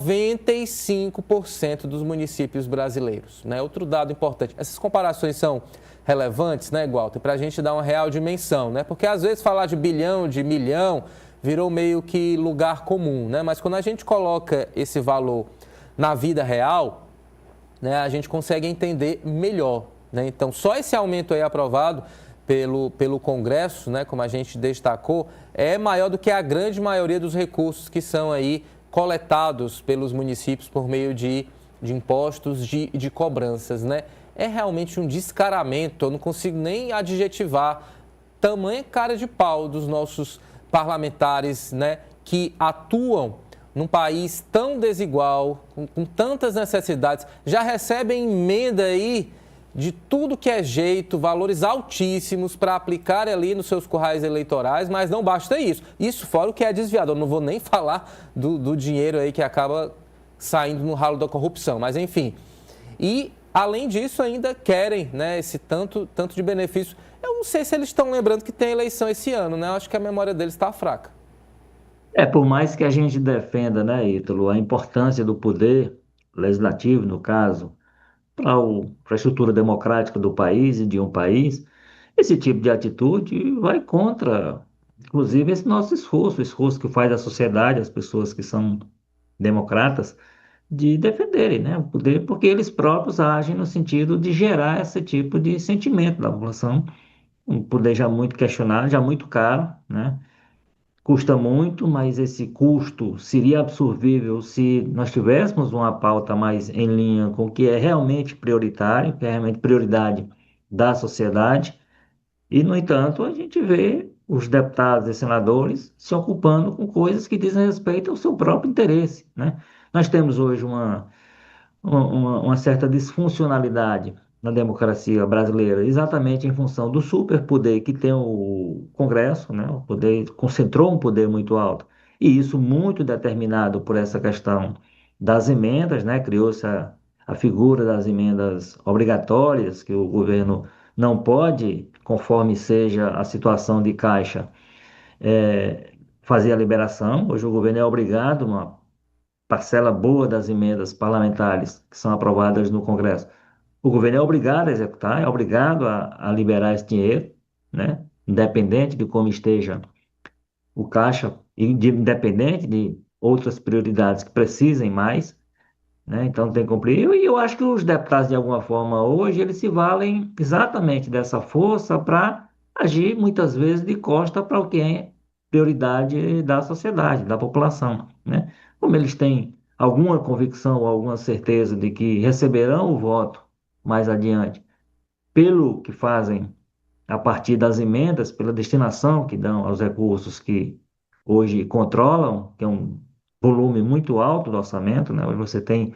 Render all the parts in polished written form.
95% dos municípios brasileiros, né? Outro dado importante. Essas comparações são relevantes, né, Walter, para a gente dar uma real dimensão, né? Porque às vezes falar de bilhão, de milhão, virou meio que lugar comum, né? Mas quando a gente coloca esse valor na vida real, né, a gente consegue entender melhor, né? Então, só esse aumento aí aprovado pelo Congresso, né, como a gente destacou, é maior do que a grande maioria dos recursos que são aí coletados pelos municípios por meio de impostos, de cobranças, né? É realmente um descaramento, eu não consigo nem adjetivar tamanha cara de pau dos nossos parlamentares, né, que atuam num país tão desigual, com tantas necessidades, já recebem emenda aí de tudo que é jeito, valores altíssimos para aplicar ali nos seus currais eleitorais, mas não basta isso. Isso fora o que é desviado. Eu não vou nem falar do dinheiro aí que acaba saindo no ralo da corrupção, mas enfim. E, além disso, ainda querem, né, esse tanto de benefício. Eu não sei se eles estão lembrando que tem eleição esse ano, né? Eu acho que a memória deles está fraca. Por mais que a gente defenda, né, Ítalo, a importância do poder legislativo, no caso, para a estrutura democrática do país e de um país, esse tipo de atitude vai contra, inclusive, esse nosso esforço, o esforço que faz a sociedade, as pessoas que são democratas, de defenderem, né, o poder, porque eles próprios agem no sentido de gerar esse tipo de sentimento da população, um poder já muito questionado, já muito caro, né? Custa muito, mas esse custo seria absorvível se nós tivéssemos uma pauta mais em linha com o que é realmente prioritário, que é realmente prioridade da sociedade. E, no entanto, a gente vê os deputados e senadores se ocupando com coisas que dizem respeito ao seu próprio interesse, né? Nós temos hoje uma certa disfuncionalidade na democracia brasileira, exatamente em função do superpoder que tem o Congresso, né? O poder concentrou um poder muito alto, e isso muito determinado por essa questão das emendas, né? Criou-se a figura das emendas obrigatórias, que o governo não pode, conforme seja a situação de caixa, fazer a liberação. Hoje o governo é obrigado, uma parcela boa das emendas parlamentares que são aprovadas no Congresso, o governo é obrigado a executar, é obrigado a liberar esse dinheiro, né? Independente de como esteja o caixa, e independente de outras prioridades que precisem mais, né? Então tem que cumprir. E eu acho que os deputados, de alguma forma, hoje, eles se valem exatamente dessa força para agir, muitas vezes, de costa para o que é prioridade da sociedade, da população, né? Como eles têm alguma convicção ou alguma certeza de que receberão o voto mais adiante pelo que fazem a partir das emendas, pela destinação que dão aos recursos que hoje controlam, que é um volume muito alto do orçamento, né? Hoje você tem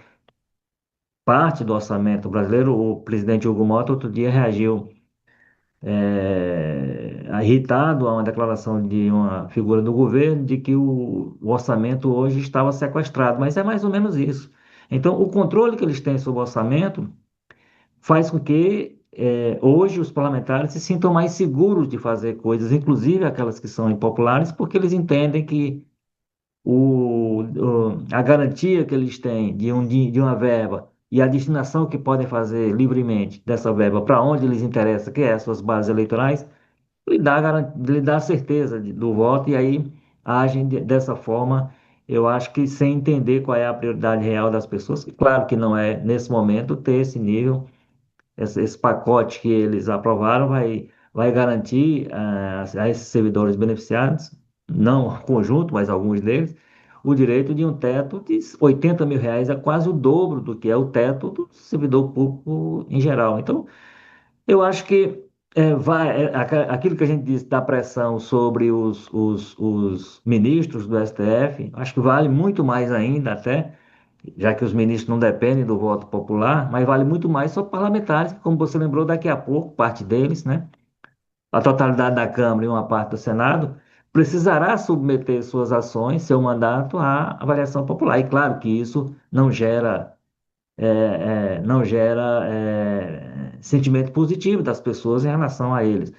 parte do orçamento brasileiro. O presidente Hugo Mota outro dia reagiu irritado a uma declaração de uma figura do governo de que o orçamento hoje estava sequestrado, mas é mais ou menos isso. Então, o controle que eles têm sobre o orçamento faz com que hoje os parlamentares se sintam mais seguros de fazer coisas, inclusive aquelas que são impopulares, porque eles entendem que a garantia que eles têm de uma verba e a destinação que podem fazer livremente dessa verba para onde lhes interessa, que é as suas bases eleitorais, lhe dá certeza do voto, e aí agem dessa forma. Eu acho que sem entender qual é a prioridade real das pessoas, que claro que não é, nesse momento, ter esse nível, esse pacote que eles aprovaram vai garantir a esses servidores beneficiados, não o conjunto, mas alguns deles, o direito de um teto de R$ 80.000, é quase o dobro do que é o teto do servidor público em geral. Então, eu acho que aquilo que a gente disse da pressão sobre os ministros do STF, acho que vale muito mais ainda até, já que os ministros não dependem do voto popular, mas vale muito mais sobre parlamentares, que, como você lembrou, daqui a pouco, parte deles, né, a totalidade da Câmara e uma parte do Senado, precisará submeter suas ações, seu mandato, à avaliação popular. E claro que isso não gera sentimento positivo das pessoas em relação a eles.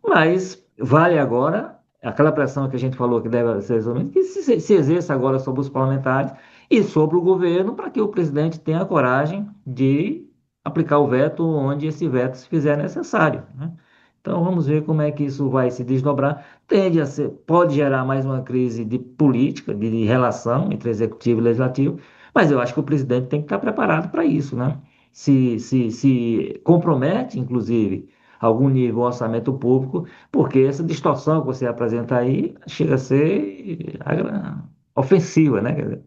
Mas vale agora aquela pressão que a gente falou que deve ser resolvida, que se exerça agora sobre os parlamentares, e sobre o governo para que o presidente tenha a coragem de aplicar o veto onde esse veto se fizer necessário, né? Então vamos ver como é que isso vai se desdobrar. Tende a ser, pode gerar mais uma crise de política, de relação entre executivo e legislativo, mas eu acho que o presidente tem que estar preparado para isso, né? Se compromete, inclusive, algum nível o orçamento público, porque essa distorção que você apresenta aí chega a ser ofensiva, né? Quer dizer,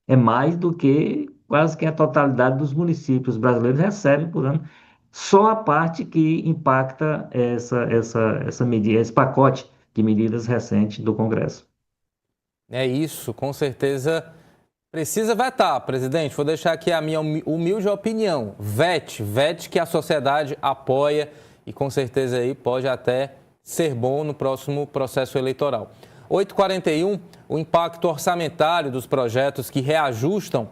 é mais do que quase que a totalidade dos municípios brasileiros recebem por ano, só a parte que impacta essa medida, esse pacote de medidas recente do Congresso. É isso, com certeza precisa vetar, presidente. Vou deixar aqui a minha humilde opinião. Vete que a sociedade apoia e com certeza aí pode até ser bom no próximo processo eleitoral. 8h41, o impacto orçamentário dos projetos que reajustam